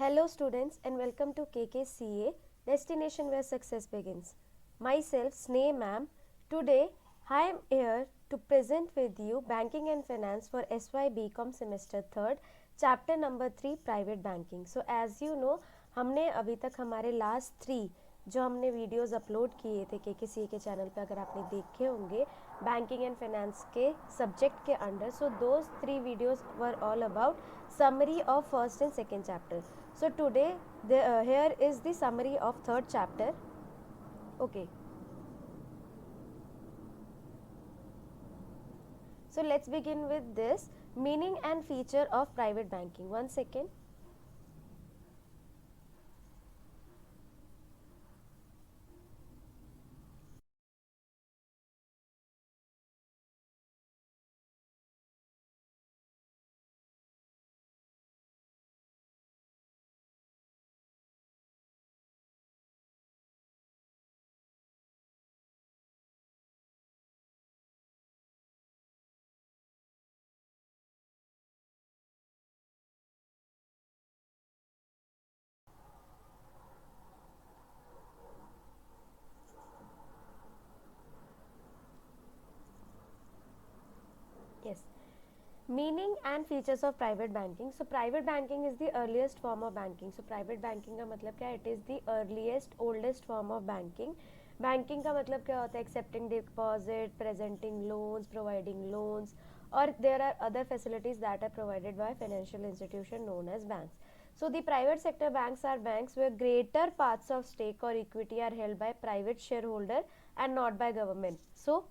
Hello students and welcome to KKCA, Destination Where Success Begins. Myself Sneh ma'am. Today I am here to present with you Banking and Finance for SY BCom semester 3rd, chapter number 3 Private Banking. So as you know, हमने अभी तक हमारे last 3 जो हमने videos upload किए थे KKCA के channel पे, अगर आपने देखे होंगे बैंकिंग एंड फाइनेंस के सब्जेक्ट के under, so those 3 videos were all about summary of first and second chapter. So today here is the summary of third chapter. Okay, so let's begin with this meaning and feature of private banking. One second. Yes, meaning and features of private banking. So private banking is the earliest form of banking. So private banking का मतलब क्या? It is the earliest oldest form of banking. Banking का मतलब क्या होता है? Accepting deposit, presenting loans, providing loans, और there are other facilities that are provided by financial institution known as banks. So the private sector banks are banks where greater parts of stake or equity are held by private shareholder and not by government. So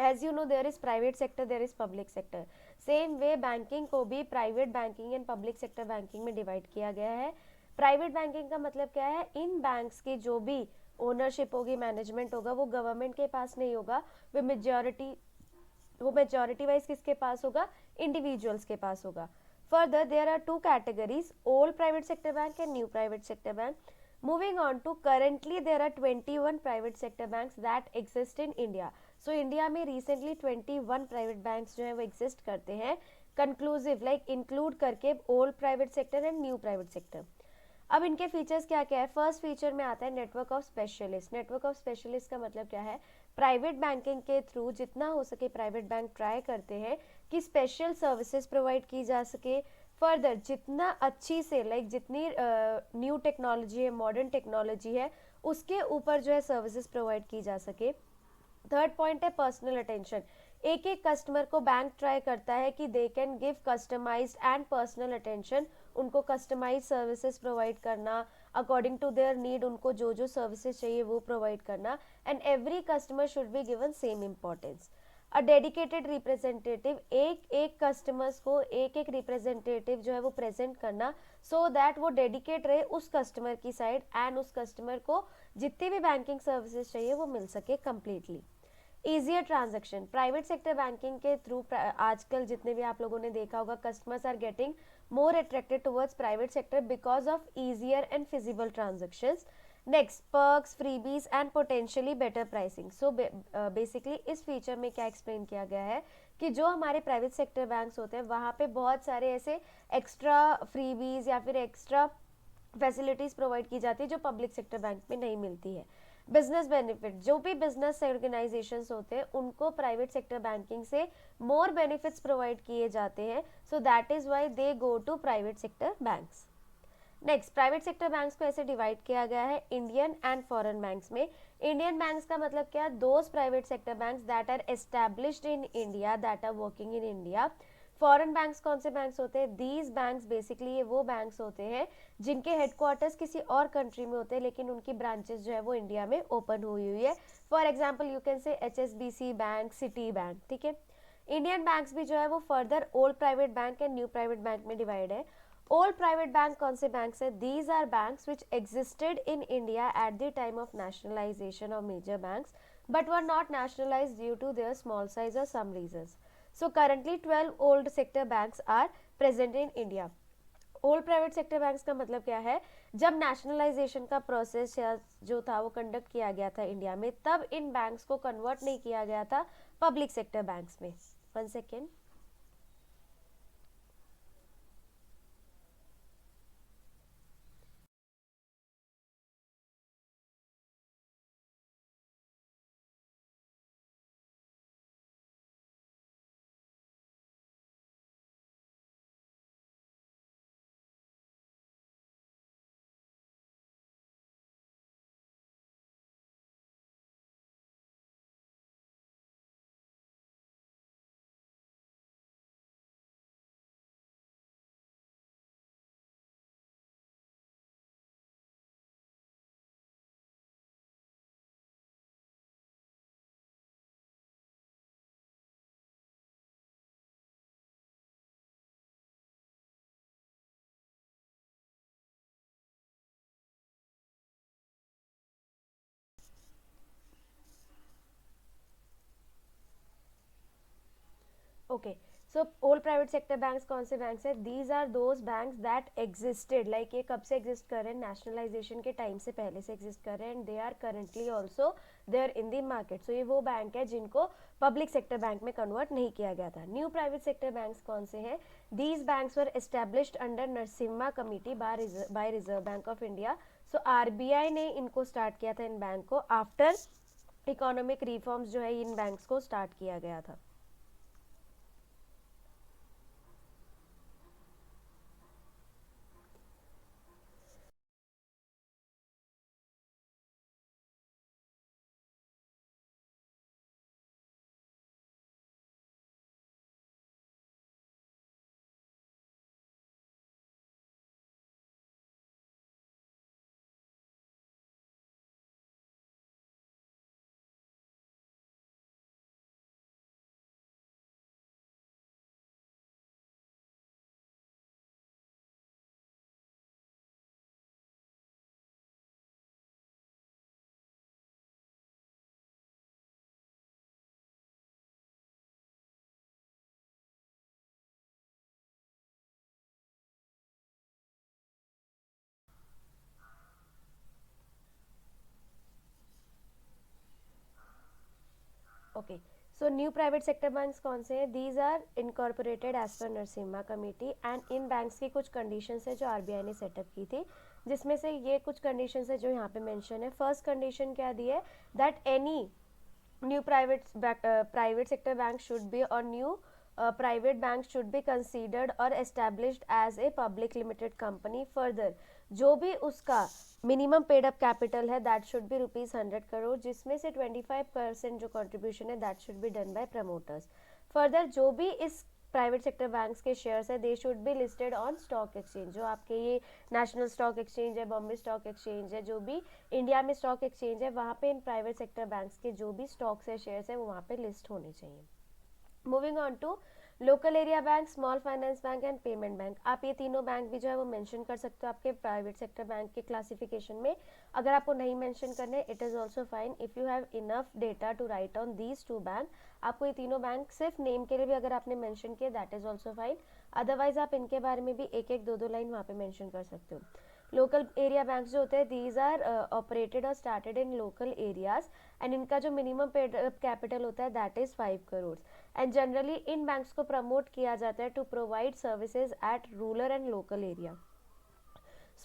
as you know, there is private sector, there is public sector. Same way banking को भी private banking and public sector banking में divide किया गया है. Private banking का मतलब क्या है? इन बैंक्स की जो भी ओनरशिप होगी, मैनेजमेंट होगा, वो गवर्नमेंट के पास नहीं होगा, वो मेजॉरिटी वाइज किसके पास होगा? इंडिविजुअल्स के पास होगा. Further there are 2 categories, old private sector bank and new private sector bank. Moving on to currently there are 21 private sector banks that exist in India. So India में recently 21 private banks जो है वो exist करते हैं, conclusive like include करके old private sector and new private sector. अब इनके features क्या क्या है? फर्स्ट फीचर में आता है network of specialist. Network of specialist का मतलब क्या है? प्राइवेट बैंकिंग के थ्रू जितना हो सके प्राइवेट बैंक ट्राई करते हैं कि स्पेशल सर्विसेज प्रोवाइड की जा सके. फर्दर जितना अच्छी से जितनी न्यू टेक्नोलॉजी है, मॉडर्न टेक्नोलॉजी है, उसके ऊपर जो है सर्विसेज प्रोवाइड की जा सके. थर्ड पॉइंट है पर्सनल अटेंशन. एक एक कस्टमर को बैंक ट्राई करता है कि they can give customized and personal attention. उनको कस्टमाइज सर्विसेज प्रोवाइड करना, अकॉर्डिंग टू देयर नीड उनको जो जो सर्विसेज चाहिए वो प्रोवाइड करना. And every customer should be given same importance. A dedicated representative, एक एक कस्टमर्स को एक एक रिप्रेजेंटेटिव जो है वो प्रेजेंट करना, सो दैट वो डेडिकेट रहे उस कस्टमर की साइड एंड उस कस्टमर को जितनी भी बैंकिंग सर्विसेज चाहिए वो मिल सके completely. Easier transaction. Private sector banking के थ्रू आजकल जितने भी आप लोगों ने देखा होगा, customers are getting more attracted towards private sector because of easier and feasible transactions. Next, perks, freebies and potentially better pricing. So basically इस फीचर में क्या एक्सप्लेन किया गया है कि जो हमारे प्राइवेट सेक्टर बैंक्स होते हैं वहाँ पे बहुत सारे ऐसे एक्स्ट्रा फ्रीबीज या फिर एक्स्ट्रा फैसिलिटीज प्रोवाइड की जाती है जो पब्लिक सेक्टर बैंक में नहीं मिलती है. बिजनेस बेनिफिट, जो भी बिजनेस ऑर्गेनाइजेशंस होते हैं उनको प्राइवेट सेक्टर बैंकिंग से मोर बेनिफिट्स प्रोवाइड किए जाते हैं. So that is why they go to private sector banks. Next, private sector banks को ऐसे डिवाइड किया गया है इंडियन एंड फॉरेन बैंक्स में. इंडियन बैंक्स का मतलब क्या? Those private sector banks that are established in India, that are working in India. Foreign banks कौन से बैंक्स होते हैं? दीज बैंक्स बेसिकली ये वो बैंक्स होते हैं जिनके हेडक्वार्टर्स किसी और कंट्री में होते हैं लेकिन उनकी ब्रांचेस जो है वो इंडिया में ओपन हुई हुई है. For example you can say HSBC bank, Citi bank. ठीक है. इंडियन बैंक्स भी जो है वो further old private bank and new private bank में डिवाइड है. ओल्ड प्राइवेट बैंक कौन से बैंक्स है? These are banks which existed in India at the time of nationalisation of major banks but were not nationalised due to their small size और some reasons. So currently 12 old sector banks are present in India. Old private sector banks का मतलब क्या है? जब nationalisation का process जो था वो कंडक्ट किया गया था इंडिया में, तब इन बैंक्स को कन्वर्ट नहीं किया गया था पब्लिक सेक्टर बैंक्स में. 1 second. Okay, so all private sector banks कौन से बैंक्स है? These are those banks that existed, like ये कब से एग्जिस्ट कर रहे हैं? नेशनलाइजेशन के टाइम से पहले से एग्जिस्ट कर रहे हैं, and they are currently also there in the market. So ये वो बैंक है जिनको पब्लिक सेक्टर बैंक में कन्वर्ट नहीं किया गया था. न्यू प्राइवेट सेक्टर बैंक्स कौन से हैं? These banks were established under Narasimha committee by Reserve Bank of India. So RBI ने इनको स्टार्ट किया था, इन बैंक को, आफ्टर इकोनॉमिक रिफॉर्म्स जो है इन बैंक्स को स्टार्ट किया गया था. Okay, so new private sector banks कौन से हैं? These are incorporated as per Narasimha committee, and इन बैंक्स की कुछ कंडीशंस है जो आरबीआई ने सेटअप की थी, जिसमें से ये कुछ कंडीशंस है जो यहाँ पे मेंशन है. फर्स्ट कंडीशन क्या दी है? That any new private sector bank should be, or new private bank should be considered or established as a public limited company. Further, जो भी उसका मिनिमम पेड अप कैपिटल है दैट शुड बी ₹100 करोड़, जिसमें से 25% जो contribution है that should be done by promoters. Further, जो भी इस प्राइवेट सेक्टर बैंक्स के शेयर्स है they should be listed on stock exchange. जो आपके ये नेशनल स्टॉक एक्सचेंज है, बॉम्बे स्टॉक एक्सचेंज है, जो भी इंडिया में स्टॉक एक्सचेंज है, वहाँ पे इन प्राइवेट सेक्टर बैंक्स के जो भी स्टॉक्स है, शेयर्स है, वो वहाँ पे लिस्ट होने चाहिए. Moving on to local area bank, small finance bank and payment bank. आप ये तीनों बैंक भी जो है वो मेंशन कर सकते हो आपके प्राइवेट सेक्टर बैंक के क्लासिफिकेशन में. अगर आपको नहीं मेंशन करने, it is also fine if you have enough data to write on these two bank. आपको ये तीनों बैंक सिर्फ नेम के लिए भी अगर आपने मेंशन किया, that is also fine. Otherwise आप इनके बारे में भी एक एक दो दो लाइन वहाँ पे मेंशन कर सकते हो. लोकल एरिया बैंक्स जो होते हैं, दीज आर ऑपरेटेड और started in local areas, and इनका जो मिनिमम पेड कैपिटल होता है that is 5 crore. And generally इन बैंक्स को प्रमोट किया जाता है to provide services at rural and local area.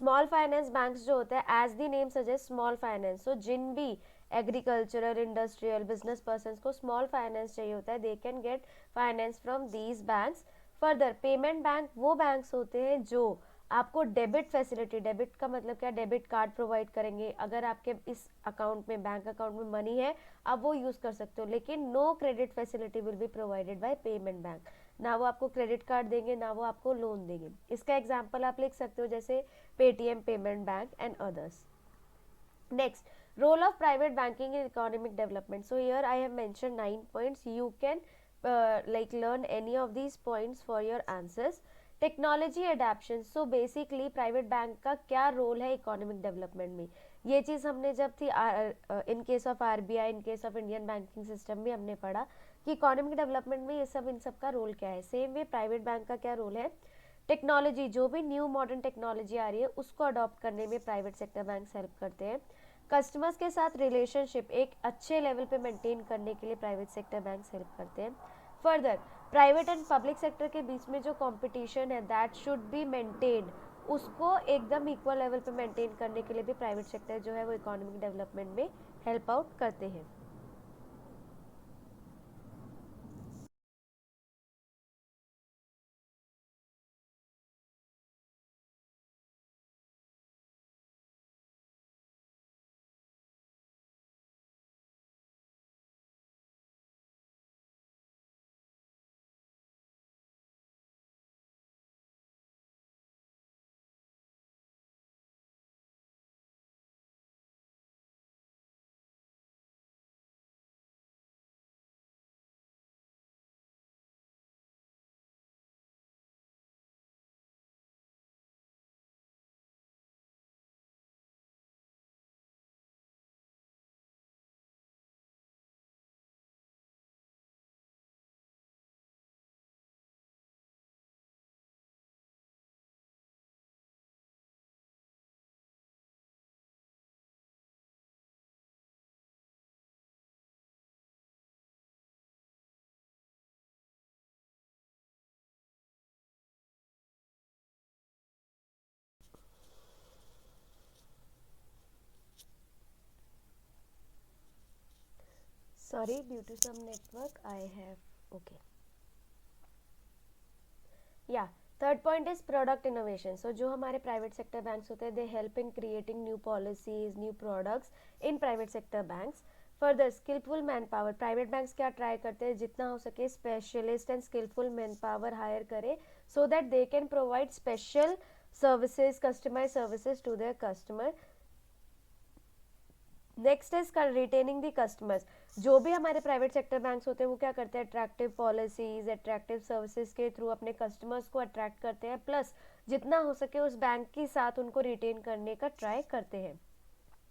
Small finance banks जो होते हैं, as the name suggest, small finance, so जिन भी एग्रीकल्चरल, इंडस्ट्रियल, बिजनेस पर्सन को स्मॉल फाइनेंस चाहिए होता है, they can get finance from these banks. Further, payment bank वो बैंक्स होते हैं जो आपको डेबिट फैसिलिटी, डेबिट का मतलब क्या, डेबिट कार्ड प्रोवाइड करेंगे. अगर आपके इस अकाउंट में, बैंक अकाउंट में मनी है, आप वो यूज़ कर सकते हो, लेकिन no credit facility will be provided by payment bank. ना वो आपको क्रेडिट कार्ड देंगे, ना वो आपको लोन देंगे. इसका एग्जाम्पल आप लिख सकते हो जैसे Paytm payment bank and others. Next, role of private banking in economic development. So here I have mentioned 9 points. You can like learn any of these points for your answers. Technology adaptation. So basically private bank का क्या role है economic development में, ये चीज़ हमने जब थी in case of RBI, in case of Indian banking system भी हमने पढ़ा कि इकोनॉमिक डेवलपमेंट में ये सब, इन सब का रोल क्या है. सेम वे प्राइवेट बैंक का क्या रोल है? टेक्नोलॉजी, जो भी न्यू मॉडर्न टेक्नोलॉजी आ रही है उसको अडॉप्ट करने में प्राइवेट सेक्टर बैंक हेल्प करते हैं. कस्टमर्स के साथ रिलेशनशिप एक अच्छे लेवल पे मेंटेन करने के लिए प्राइवेट सेक्टर बैंक हेल्प करते हैं. Further, private and public sector के बीच में जो कंपटीशन है दैट शुड बी मेंटेन्ड, उसको एकदम इक्वल लेवल पे मेंटेन करने के लिए भी प्राइवेट सेक्टर जो है वो इकोनॉमिक डेवलपमेंट में हेल्प आउट करते हैं. Sorry, due to some network I have okay. या third point is product innovation. So जो हमारे प्राइवेट सेक्टर बैंक्स होते हैं they help in creating new policies new products in private sector banks. Further skillful manpower. Private banks क्या try करते हैं जितना हो सके specialist and skillful manpower hire करे so that they can provide special services customize services to their customer. Next is retaining the customers. जो भी हमारे प्राइवेट सेक्टर बैंक्स होते हैं वो क्या करते हैं अट्रैक्टिव पॉलिसीज अट्रैक्टिव सर्विसेज के थ्रू अपने कस्टमर्स को अट्रैक्ट करते हैं प्लस जितना हो सके उस बैंक के साथ उनको रिटेन करने का ट्राई करते हैं.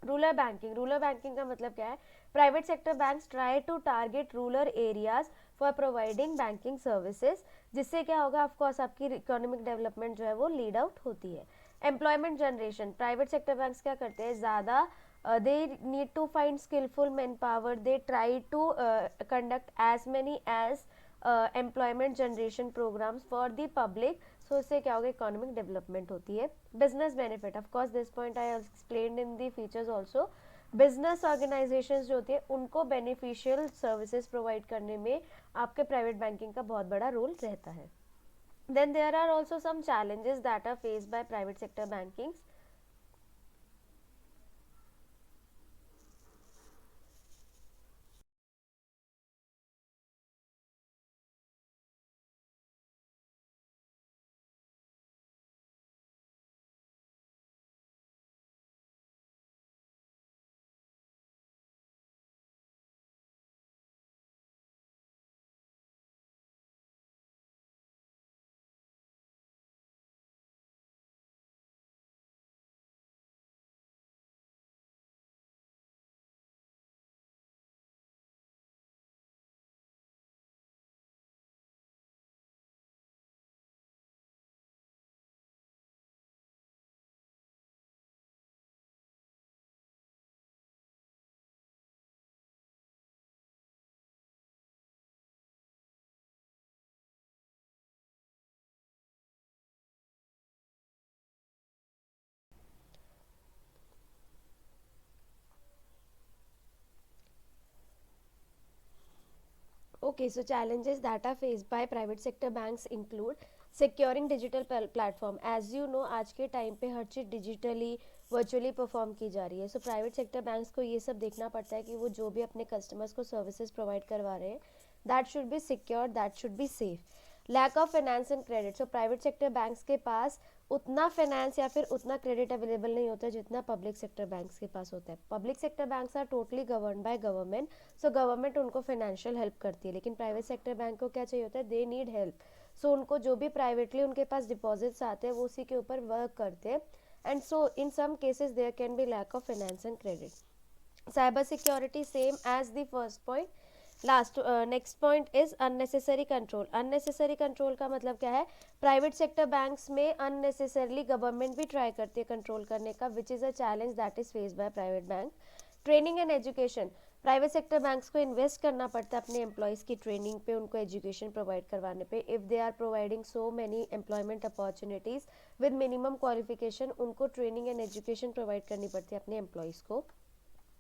Rural banking. रूरल बैंकिंग का मतलब क्या है? Private sector banks try to target rural areas for providing banking services. जिससे क्या होगा ऑफकोर्स आपकी इकोनॉमिक डेवलपमेंट जो है वो लीड आउट होती है. Employment generation. Private sector banks क्या करते हैं ज़्यादा they need to find skillful manpower. They try to conduct as many as employment generation programs for the public. So इससे क्या होगा इकोनॉमिक डेवलपमेंट होती है. Business benefit. Of course this point I explained in the features also. Business organisations जो होती है उनको beneficial services provide करने में आपके प्राइवेट बैंकिंग का बहुत बड़ा रोल रहता है. Then there are also some challenges that are faced by private sector banking. Okay, so challenges that are faced by private sector banks include securing digital platform. As you know, आज के time पे हर चीज़ digitally virtually perform की जा रही है. सो private sector banks को ये सब देखना पड़ता है कि वो जो भी अपने कस्टमर्स को सर्विसेज प्रोवाइड करवा रहे हैं that should be secure that should be safe. Lack of finance and credit. So private sector banks के पास उतना फाइनेंस या फिर उतना क्रेडिट अवेलेबल नहीं होता जितना पब्लिक सेक्टर बैंक्स के पास होता है. Public sector banks are totally govern by government. So government उनको फाइनेंशियल हेल्प करती है. लेकिन प्राइवेट सेक्टर बैंक को क्या चाहिए होता है दे नीड हेल्प. सो उनको जो भी प्राइवेटली उनके पास डिपॉजिट्स आते हैं वो उसी के ऊपर वर्क करते हैं. And so in some cases there can be lack of finance and credit. Cyber security same as the first point. Last next point is unnecessary control. Unnecessary control का मतलब क्या है? प्राइवेट सेक्टर बैंक्स में unnecessarily government भी try करती है control करने का which is a challenge that is faced by private bank. Training and education. Private sector banks को इन्वेस्ट करना पड़ता है अपने एम्प्लॉयज़ की ट्रेनिंग पे उनको एजुकेशन प्रोवाइड करवाने पे. If they are providing so many employment opportunities with minimum qualification उनको ट्रेनिंग एंड एजुकेशन प्रोवाइड करनी पड़ती है अपने एम्प्लॉयज़ को.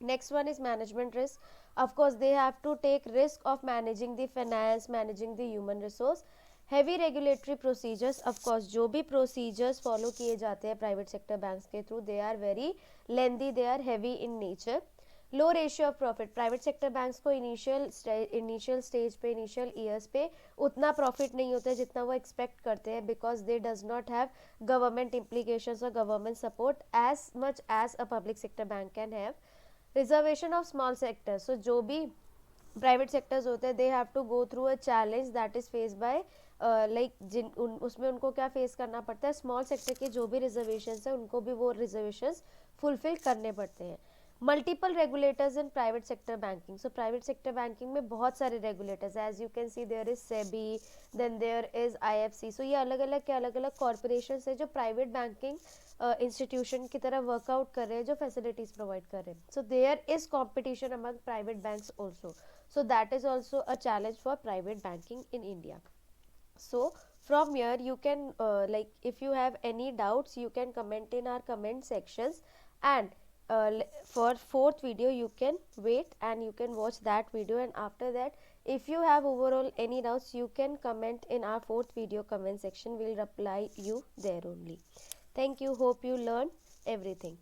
Next one is management risk. Of course, they have to take risk of managing the finance, managing the human resource. Heavy regulatory procedures. Of course, जो भी procedures follow किए जाते हैं private sector banks के through, they are very lengthy, they are heavy in nature. Low ratio of profit. Private sector banks को initial stage पे initial years पे उतना प्रॉफिट नहीं होता है जितना वो एक्सपेक्ट करते हैं because they does not have government implications और government support as much as a public sector bank can have. Reservation of small sector. So जो भी प्राइवेट सेक्टर्स होते हैं they have to go through a challenge that is face by like उसमें उनको क्या face करना पड़ता है स्मॉल सेक्टर के जो भी रिजर्वेशंस है उनको भी वो रिजर्वेशंस फुलफिल करने पड़ते हैं. Multiple regulators in private sector banking. So private sector banking में बहुत सारे regulators as you can see there is SEBI then there is IFC. So ये अलग अलग कॉरपोरेशन है जो प्राइवेट बैंकिंग इंस्टीट्यूशन की तरह वर्कआउट कर रहे हैं जो फैसिलिटीज प्रोवाइड कर रहे हैं. So there is competition among private banks also. So that is also a challenge for private banking in India. So from here you can like if you have any doubts you can comment in our comment sections and for fourth video you can wait and you can watch that video, and after that if you have overall any doubts you can comment in our fourth video comment section. We'll reply you there only. Thank you. Hope you learned everything.